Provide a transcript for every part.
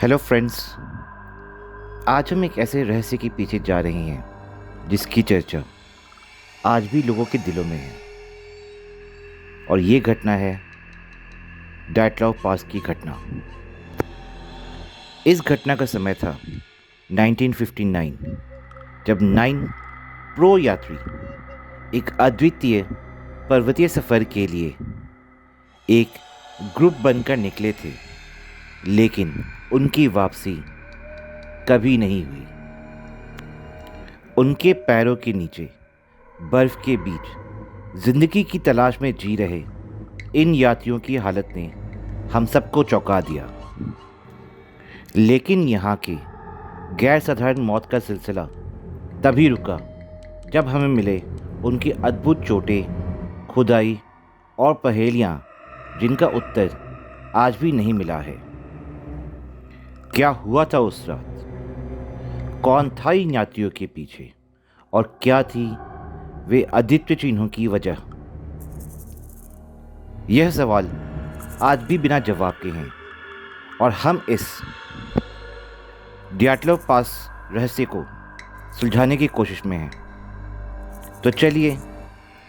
Hello friends. आज हम एक ऐसे रहस्य के पीछे जा रहे हैं जिसकी चर्चा आज भी लोगों के दिलों में है। और ये घटना है डैटलॉव पास की घटना। इस घटना का समय था 1959, जब 9 प्रो यात्री एक अद्वितीय पर्वतीय सफ़र के लिए एक ग्रुप बनकर निकले थे, लेकिन उनकी वापसी कभी नहीं हुई। उनके पैरों के नीचे बर्फ के बीच जिंदगी की तलाश में जी रहे इन यात्रियों की हालत ने हम सबको चौंका दिया। लेकिन यहाँ के गैर साधारण मौत का सिलसिला तभी रुका जब हमें मिले उनकी अद्भुत चोटें, खुदाई और पहेलियाँ, जिनका उत्तर आज भी नहीं मिला है। क्या हुआ था उस रात? कौन था इन यात्रियों के पीछे? और क्या थी वे अद्वितीय चिन्हों की वजह? यह सवाल आज भी बिना जवाब के हैं और हम इस डैटलॉव पास रहस्य को सुलझाने की कोशिश में हैं। तो चलिए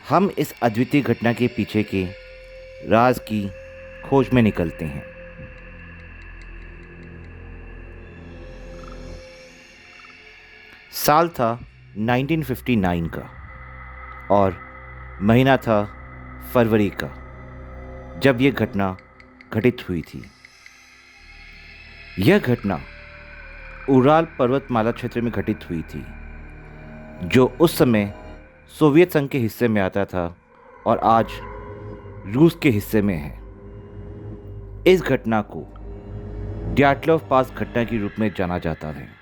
हम इस अद्वितीय घटना के पीछे के राज की खोज में निकलते हैं। साल था 1959 का और महीना था फरवरी का, जब यह घटना घटित हुई थी। यह घटना उराल पर्वतमाला क्षेत्र में घटित हुई थी, जो उस समय सोवियत संघ के हिस्से में आता था और आज रूस के हिस्से में है। इस घटना को डैटलॉव पास घटना के रूप में जाना जाता है।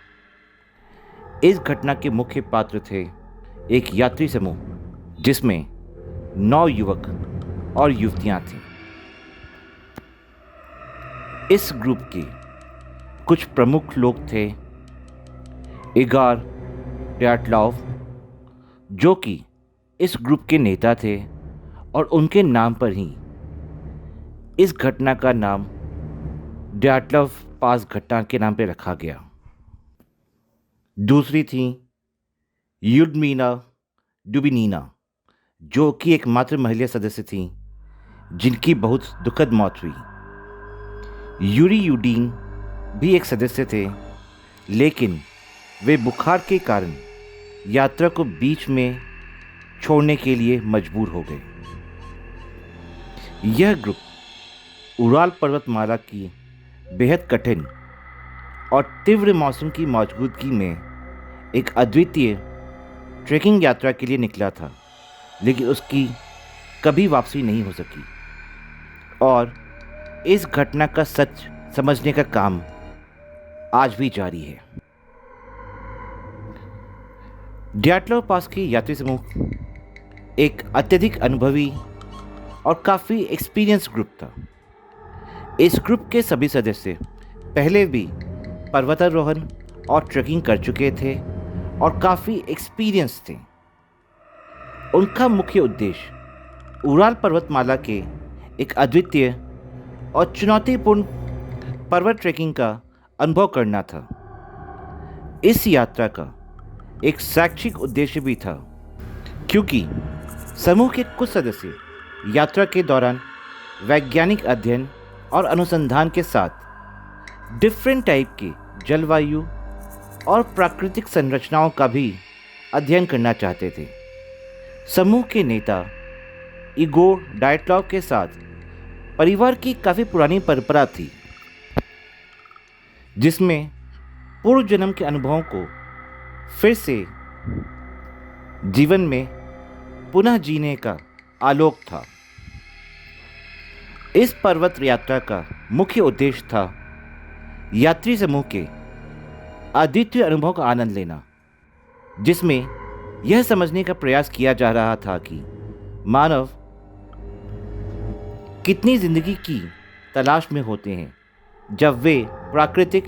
इस घटना के मुख्य पात्र थे एक यात्री समूह जिसमें 9 युवक और युवतियां थीं। इस ग्रुप के कुछ प्रमुख लोग थे इगोर डैटलॉव, जो कि इस ग्रुप के नेता थे, और उनके नाम पर ही इस घटना का नाम डैटलॉव पास घटना के नाम पर रखा गया। दूसरी थी ल्यूडमिला डुबिनिना, जो कि एकमात्र महिला सदस्य थी जिनकी बहुत दुखद मौत हुई। यूरी यूडीन भी एक सदस्य थे, लेकिन वे बुखार के कारण यात्रा को बीच में छोड़ने के लिए मजबूर हो गए। यह ग्रुप उराल पर्वतमाला की बेहद कठिन और तीव्र मौसम की मौजूदगी में एक अद्वितीय ट्रैकिंग यात्रा के लिए निकला था, लेकिन उसकी कभी वापसी नहीं हो सकी। और इस घटना का सच समझने का काम आज भी जारी है। डैटलॉव पास के यात्री समूह एक अत्यधिक अनुभवी और काफ़ी एक्सपीरियंस ग्रुप था। इस ग्रुप के सभी सदस्य पहले भी पर्वतारोहण और ट्रैकिंग कर चुके थे और काफ़ी एक्सपीरियंस थे। उनका मुख्य उद्देश्य उराल पर्वतमाला के एक अद्वितीय और चुनौतीपूर्ण पर्वत ट्रैकिंग का अनुभव करना था। इस यात्रा का एक शैक्षिक उद्देश्य भी था, क्योंकि समूह के कुछ सदस्य यात्रा के दौरान वैज्ञानिक अध्ययन और अनुसंधान के साथ डिफरेंट टाइप के जलवायु और प्राकृतिक संरचनाओं का भी अध्ययन करना चाहते थे। समूह के नेता इगोर डैटलॉव के साथ परिवार की काफ़ी पुरानी परंपरा थी, जिसमें पूर्व जन्म के अनुभवों को फिर से जीवन में पुनः जीने का आलोक था। इस पर्वत यात्रा का मुख्य उद्देश्य था यात्री समूह के अद्वितीय अनुभव का आनंद लेना, जिसमें यह समझने का प्रयास किया जा रहा था कि मानव कितनी जिंदगी की तलाश में होते हैं जब वे प्राकृतिक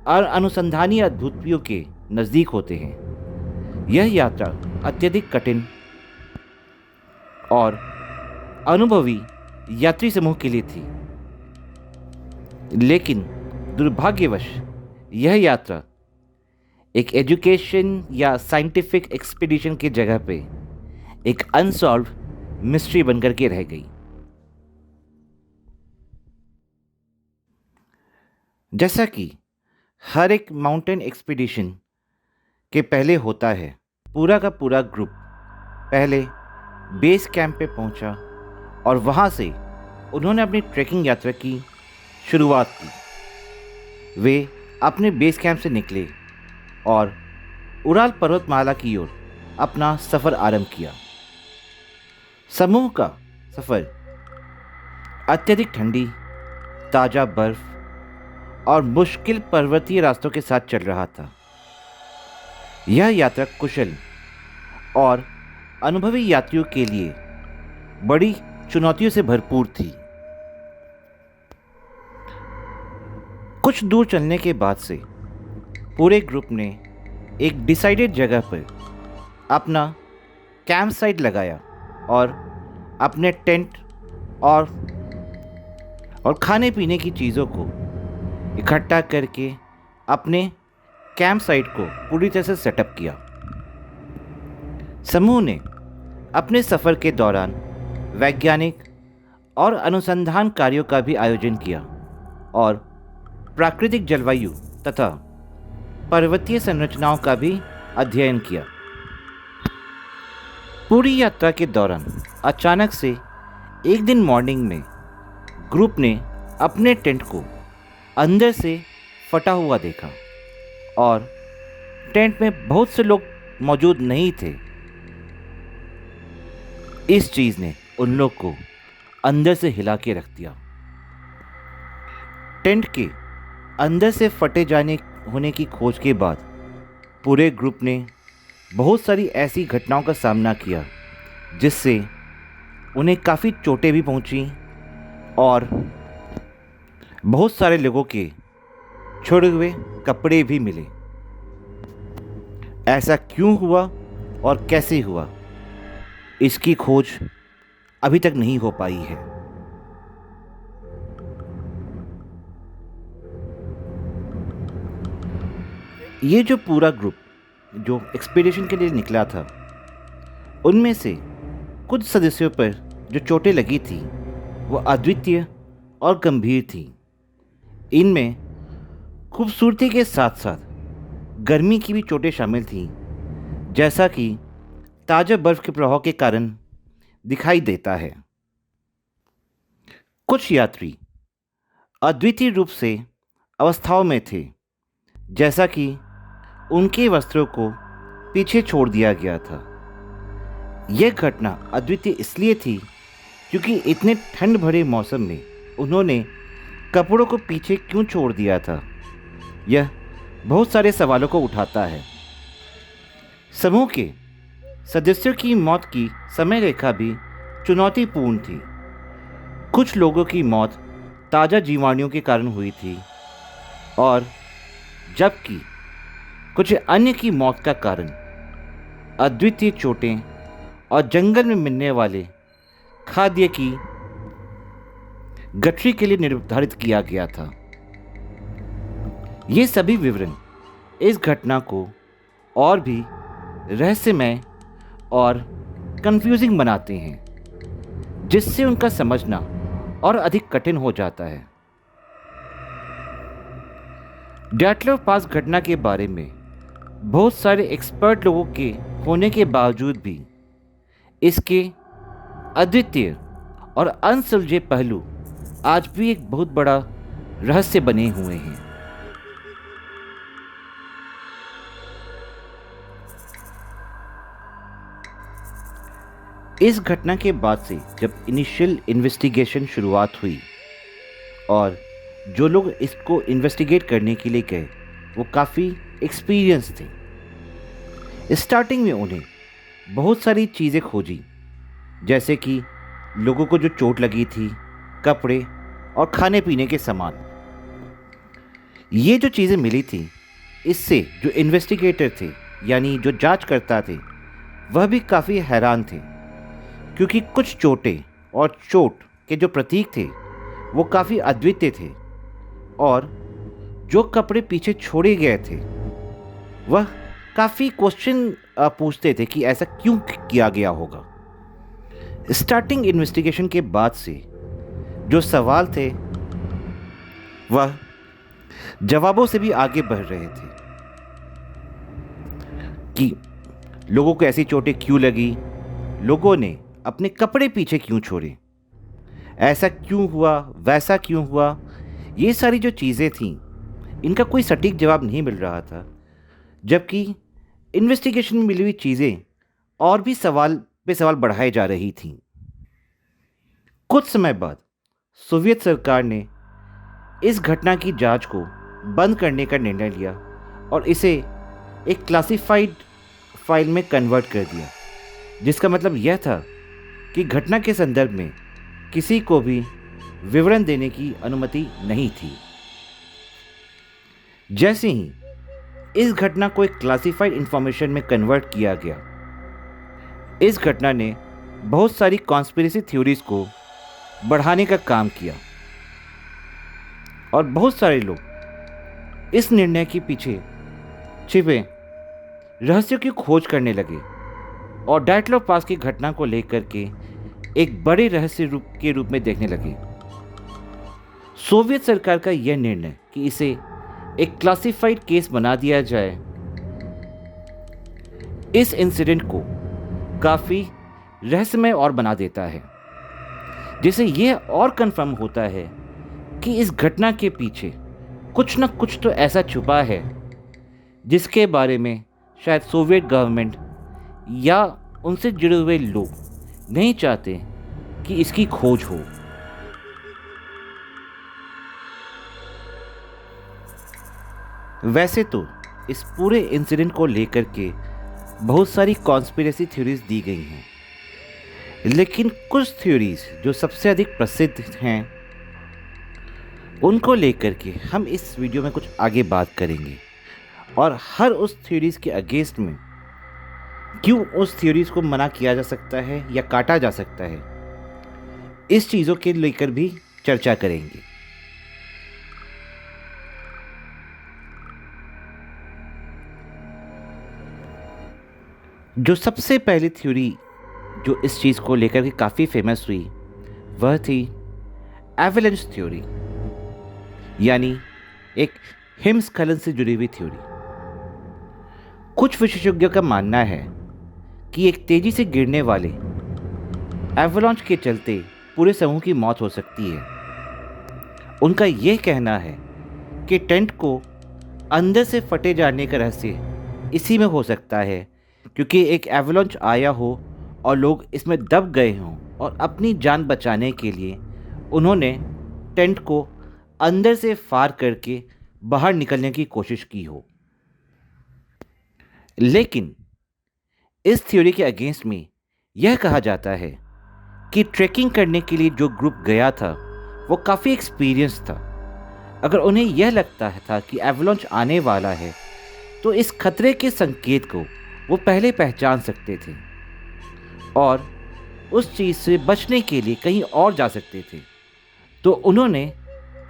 और अनुसंधानी अद्भुतियों के नज़दीक होते हैं। यह यात्रा अत्यधिक कठिन और अनुभवी यात्री समूह के लिए थी, लेकिन दुर्भाग्यवश यह यात्रा एक एजुकेशन या साइंटिफिक एक्सपीडिशन की जगह पे एक अनसॉल्व मिस्ट्री बनकर के रह गई। जैसा कि हर एक माउंटेन एक्सपीडिशन के पहले होता है, पूरा का पूरा ग्रुप पहले बेस कैंप पे पहुंचा और वहां से उन्होंने अपनी ट्रैकिंग यात्रा की शुरुआत की। वे अपने बेस कैंप से निकले और उराल पर्वतमाला की ओर अपना सफ़र आरंभ किया। समूह का सफ़र अत्यधिक ठंडी, ताज़ा बर्फ और मुश्किल पर्वतीय रास्तों के साथ चल रहा था। यह यात्रा कुशल और अनुभवी यात्रियों के लिए बड़ी चुनौतियों से भरपूर थी। कुछ दूर चलने के बाद से पूरे ग्रुप ने एक डिसाइडेड जगह पर अपना कैंप साइट लगाया और अपने टेंट और खाने पीने की चीज़ों को इकट्ठा करके अपने कैंप साइट को पूरी तरह से सेटअप किया। समूह ने अपने सफ़र के दौरान वैज्ञानिक और अनुसंधान कार्यों का भी आयोजन किया और प्राकृतिक जलवायु तथा पर्वतीय संरचनाओं का भी अध्ययन किया। पूरी यात्रा के दौरान अचानक से एक दिन मॉर्निंग में ग्रुप ने अपने टेंट को अंदर से फटा हुआ देखा और टेंट में बहुत से लोग मौजूद नहीं थे। इस चीज़ ने उन लोग को अंदर से हिला के रख दिया। टेंट के अंदर से फटे जाने होने की खोज के बाद पूरे ग्रुप ने बहुत सारी ऐसी घटनाओं का सामना किया जिससे उन्हें काफ़ी चोटें भी पहुंची और बहुत सारे लोगों के छोड़े हुए कपड़े भी मिले। ऐसा क्यों हुआ और कैसे हुआ, इसकी खोज अभी तक नहीं हो पाई है। ये जो पूरा ग्रुप जो एक्सपीडिशन के लिए निकला था, उनमें से कुछ सदस्यों पर जो चोटें लगी थी वो अद्वितीय और गंभीर थी। इनमें खूबसूरती के साथ साथ गर्मी की भी चोटें शामिल थीं, जैसा कि ताज़ा बर्फ़ के प्रभाव के कारण दिखाई देता है। कुछ यात्री अद्वितीय रूप से अवस्थाओं में थे, जैसा कि उनके वस्त्रों को पीछे छोड़ दिया गया था। यह घटना अद्वितीय इसलिए थी क्योंकि इतने ठंड भरे मौसम में उन्होंने कपड़ों को पीछे क्यों छोड़ दिया था। यह बहुत सारे सवालों को उठाता है। समूह के सदस्यों की मौत की समय रेखा भी चुनौतीपूर्ण थी। कुछ लोगों की मौत ताज़ा जीवाणुओं के कारण हुई थी और जबकि कुछ अन्य की मौत का कारण अद्वितीय चोटें और जंगल में मिलने वाले खाद्य की गठरी के लिए निर्धारित किया गया था। ये सभी विवरण इस घटना को और भी रहस्यमय और कंफ्यूजिंग बनाते हैं, जिससे उनका समझना और अधिक कठिन हो जाता है। डैटलर पास घटना के बारे में बहुत सारे एक्सपर्ट लोगों के होने के बावजूद भी इसके अद्वितीय और अनसुलझे पहलू आज भी एक बहुत बड़ा रहस्य बने हुए हैं। इस घटना के बाद से जब इनिशियल इन्वेस्टिगेशन शुरुआत हुई और जो लोग इसको इन्वेस्टिगेट करने के लिए गए वो काफ़ी एक्सपीरियंस थे। स्टार्टिंग में उन्हें बहुत सारी चीज़ें खोजी, जैसे कि लोगों को जो चोट लगी थी, कपड़े और खाने पीने के सामान। ये जो चीज़ें मिली थी, इससे जो इन्वेस्टिगेटर थे यानी जो जांचकर्ता थे वह भी काफ़ी हैरान थे, क्योंकि कुछ चोटें और चोट के जो प्रतीक थे वो काफ़ी अद्वितीय थे और जो कपड़े पीछे छोड़े गए थे वह काफ़ी क्वेश्चन पूछते थे कि ऐसा क्यों किया गया होगा। स्टार्टिंग इन्वेस्टिगेशन के बाद से जो सवाल थे वह जवाबों से भी आगे बढ़ रहे थे कि लोगों को ऐसी चोटें क्यों लगी, लोगों ने अपने कपड़े पीछे क्यों छोड़े, ऐसा क्यों हुआ, वैसा क्यों हुआ। ये सारी जो चीज़ें थीं इनका कोई सटीक जवाब नहीं मिल रहा था, जबकि इन्वेस्टिगेशन में मिली हुई चीज़ें और भी सवाल पे सवाल बढ़ाए जा रही थीं। कुछ समय बाद सोवियत सरकार ने इस घटना की जांच को बंद करने का निर्णय लिया और इसे एक क्लासिफाइड फाइल में कन्वर्ट कर दिया, जिसका मतलब यह था कि घटना के संदर्भ में किसी को भी विवरण देने की अनुमति नहीं थी। जैसे ही इस घटना को एक क्लासिफाइड इंफॉर्मेशन में कन्वर्ट किया गया, इस घटना ने बहुत सारी कॉन्स्पिरेसी थ्योरीज को बढ़ाने का काम किया और बहुत सारे लोग इस निर्णय के पीछे छिपे रहस्यों की खोज करने लगे और डायटलॉव पास की घटना को लेकर के एक बड़े रहस्य के रूप में देखने लगे। सोवियत सरकार का यह निर्णय कि इसे एक क्लासिफाइड केस बना दिया जाए, इस इंसिडेंट को काफ़ी रहस्यमय और बना देता है, जिससे यह और कंफर्म होता है कि इस घटना के पीछे कुछ न कुछ तो ऐसा छुपा है जिसके बारे में शायद सोवियत गवर्नमेंट या उनसे जुड़े हुए लोग नहीं चाहते कि इसकी खोज हो। वैसे तो इस पूरे इंसिडेंट को लेकर के बहुत सारी कॉन्स्पिरेसी थ्योरीज दी गई हैं, लेकिन कुछ थ्योरीज जो सबसे अधिक प्रसिद्ध हैं उनको लेकर के हम इस वीडियो में कुछ आगे बात करेंगे और हर उस थ्योरीज के अगेंस्ट में क्यों उस थ्योरीज को मना किया जा सकता है या काटा जा सकता है, इस चीज़ों के लेकर भी चर्चा करेंगे। जो सबसे पहली थ्योरी जो इस चीज़ को लेकर के काफ़ी फेमस हुई वह थी एवलांच थ्योरी, यानी एक हिमस्खलन से जुड़ी हुई थ्योरी। कुछ विशेषज्ञों का मानना है कि एक तेजी से गिरने वाले एवलांच के चलते पूरे समूह की मौत हो सकती है। उनका यह कहना है कि टेंट को अंदर से फटे जाने का रहस्य इसी में हो सकता है, क्योंकि एक एवलांच आया हो और लोग इसमें दब गए हों और अपनी जान बचाने के लिए उन्होंने टेंट को अंदर से फाड़ करके बाहर निकलने की कोशिश की हो। लेकिन इस थ्योरी के अगेंस्ट में यह कहा जाता है कि ट्रैकिंग करने के लिए जो ग्रुप गया था वो काफ़ी एक्सपीरियंस था। अगर उन्हें यह लगता था कि एवलांच आने वाला है तो इस खतरे के संकेत को वो पहले पहचान सकते थे और उस चीज़ से बचने के लिए कहीं और जा सकते थे। तो उन्होंने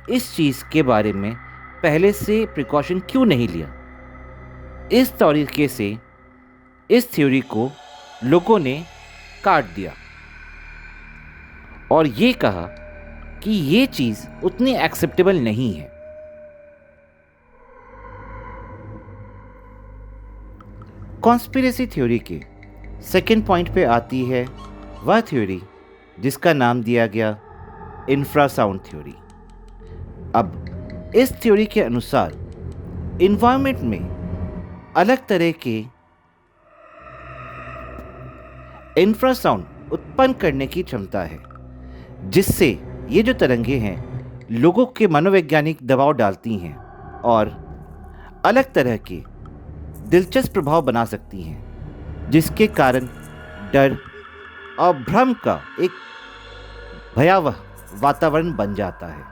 इस चीज़ के बारे में पहले से प्रिकॉशन क्यों नहीं लिया। इस तरीके से इस थ्योरी को लोगों ने काट दिया और ये कहा कि ये चीज़ उतनी एक्सेप्टेबल नहीं है। कॉन्स्पिरेसी थ्योरी के सेकेंड पॉइंट पे आती है वह थ्योरी जिसका नाम दिया गया इंफ्रासाउंड थ्योरी। अब इस थ्योरी के अनुसार इन्वायरमेंट में अलग तरह के इंफ्रासाउंड उत्पन्न करने की क्षमता है, जिससे ये जो तरंगे हैं लोगों के मनोवैज्ञानिक दबाव डालती हैं और अलग तरह के दिलचस्प प्रभाव बना सकती हैं, जिसके कारण डर और भ्रम का एक भयावह वातावरण बन जाता है।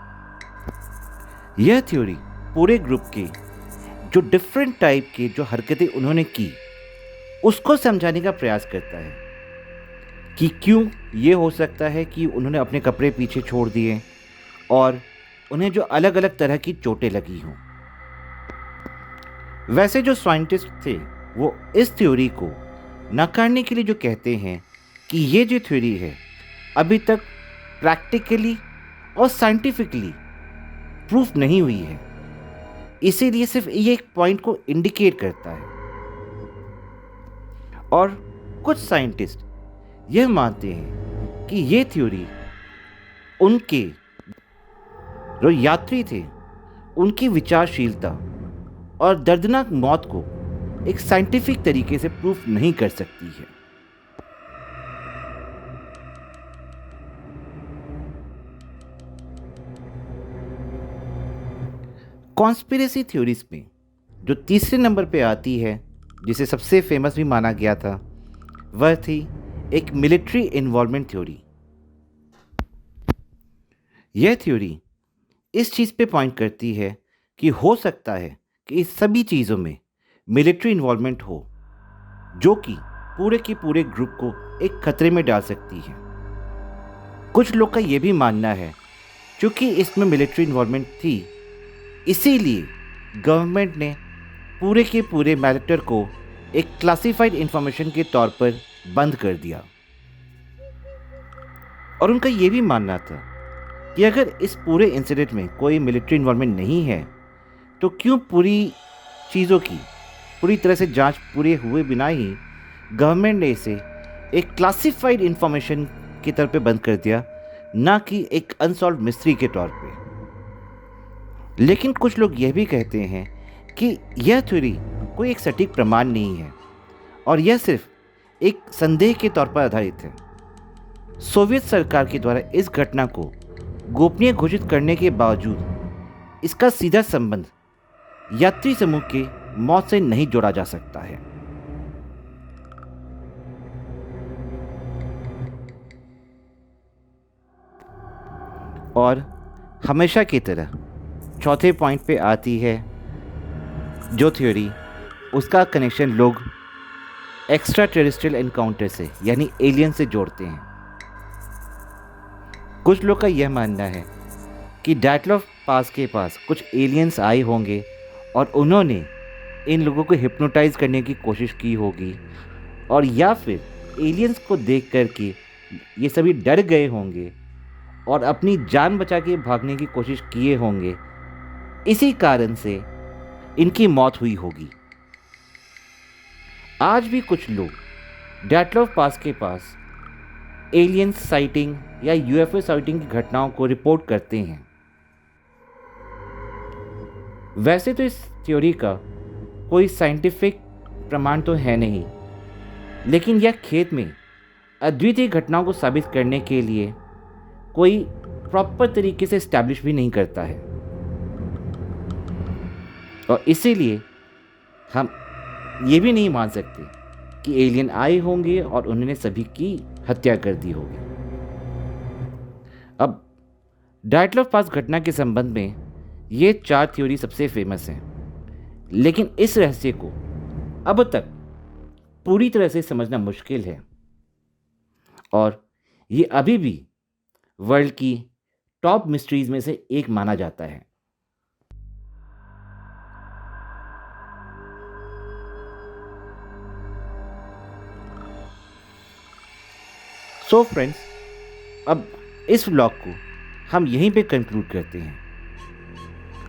यह थ्योरी पूरे ग्रुप के जो डिफरेंट टाइप के जो हरकतें उन्होंने की उसको समझाने का प्रयास करता है कि क्यों ये हो सकता है कि उन्होंने अपने कपड़े पीछे छोड़ दिए और उन्हें जो अलग अलग तरह की चोटें लगी हों। वैसे जो साइंटिस्ट थे वो इस थ्योरी को नकारने के लिए जो कहते हैं कि ये जो थ्योरी है अभी तक प्रैक्टिकली और साइंटिफिकली प्रूफ नहीं हुई है, इसीलिए सिर्फ ये एक पॉइंट को इंडिकेट करता है। और कुछ साइंटिस्ट यह मानते हैं कि ये थ्योरी उनके जो यात्री थे उनकी विचारशीलता और दर्दनाक मौत को एक साइंटिफिक तरीके से प्रूफ नहीं कर सकती है। कॉन्स्पिरेसी थ्योरीज में जो तीसरे नंबर पे आती है, जिसे सबसे फेमस भी माना गया था, वह थी एक मिलिट्री इन्वॉल्वमेंट थ्योरी। यह थ्योरी इस चीज़ पे पॉइंट करती है कि हो सकता है कि इस सभी चीज़ों में मिलिट्री इन्वॉल्वमेंट हो, जो कि पूरे के पूरे ग्रुप को एक खतरे में डाल सकती है। कुछ लोग का ये भी मानना है क्योंकि इसमें मिलिट्री इन्वॉल्वमेंट थी, इसीलिए गवर्नमेंट ने पूरे के पूरे मैटर को एक क्लासिफाइड इंफॉर्मेशन के तौर पर बंद कर दिया। और उनका ये भी मानना था कि अगर इस पूरे इंसिडेंट में कोई मिलिट्री इन्वॉल्वमेंट नहीं है तो क्यों पूरी चीज़ों की पूरी तरह से जांच पूरे हुए बिना ही गवर्नमेंट ने इसे एक क्लासिफाइड इंफॉर्मेशन की तरह पे बंद कर दिया, ना कि एक अनसॉल्व मिस्ट्री के तौर पे। लेकिन कुछ लोग यह भी कहते हैं कि यह थ्योरी कोई एक सटीक प्रमाण नहीं है और यह सिर्फ एक संदेह के तौर पर आधारित है। सोवियत सरकार के द्वारा इस घटना को गोपनीय घोषित करने के बावजूद इसका सीधा संबंध यात्री समूह के मौत से नहीं जोड़ा जा सकता है। और हमेशा की तरह चौथे पॉइंट पे आती है जो थ्योरी, उसका कनेक्शन लोग एक्स्ट्रा टेरेस्ट्रियल एनकाउंटर से यानी एलियन से जोड़ते हैं। कुछ लोग का यह मानना है कि डैटलॉफ पास के पास कुछ एलियंस आए होंगे और उन्होंने इन लोगों को हिप्नोटाइज करने की कोशिश की होगी, और या फिर एलियंस को देख कर के ये सभी डर गए होंगे और अपनी जान बचा के भागने की कोशिश किए होंगे, इसी कारण से इनकी मौत हुई होगी। आज भी कुछ लोग डैटलॉफ पास के पास एलियंस साइटिंग या यूएफओ साइटिंग की घटनाओं को रिपोर्ट करते हैं। वैसे तो इस थ्योरी का कोई साइंटिफिक प्रमाण तो है नहीं, लेकिन यह खेत में अद्वितीय घटनाओं को साबित करने के लिए कोई प्रॉपर तरीके से इस्टेब्लिश भी नहीं करता है, और इसीलिए हम ये भी नहीं मान सकते कि एलियन आए होंगे और उन्होंने सभी की हत्या कर दी होगी। अब डैटलॉफ पास घटना के संबंध में ये 4 थ्योरी सबसे फेमस हैं, लेकिन इस रहस्य को अब तक पूरी तरह से समझना मुश्किल है और ये अभी भी वर्ल्ड की टॉप मिस्ट्रीज में से एक माना जाता है। सो फ्रेंड्स, अब इस व्लॉग को हम यहीं पे कंक्लूड करते हैं।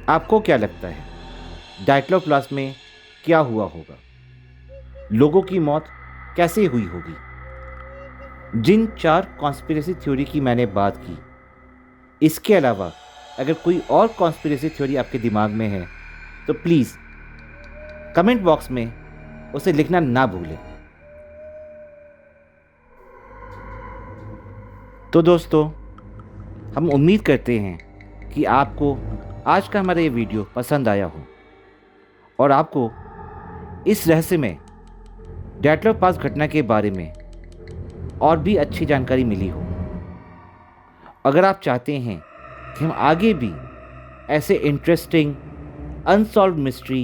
आपको क्या लगता है डैटलॉफ पास में क्या हुआ होगा? लोगों की मौत कैसे हुई होगी? जिन 4 कॉन्स्पिरेसी थ्योरी की मैंने बात की, इसके अलावा अगर कोई और कॉन्स्पिरेसी थ्योरी आपके दिमाग में है तो प्लीज़ कमेंट बॉक्स में उसे लिखना ना भूलें। तो दोस्तों, हम उम्मीद करते हैं कि आपको आज का हमारा ये वीडियो पसंद आया हो और आपको इस रहस्य में डैटलॉफ पास घटना के बारे में और भी अच्छी जानकारी मिली हो। अगर आप चाहते हैं कि हम आगे भी ऐसे इंटरेस्टिंग अनसॉल्व्ड मिस्ट्री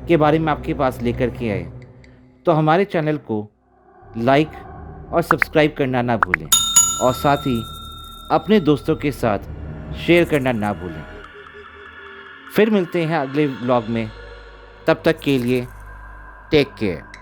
के बारे में आपके पास लेकर के आए, तो हमारे चैनल को लाइक और सब्सक्राइब करना ना भूलें और साथ ही अपने दोस्तों के साथ शेयर करना ना भूलें। फिर मिलते हैं अगले व्लॉग में। तब तक के लिए टेक केयर।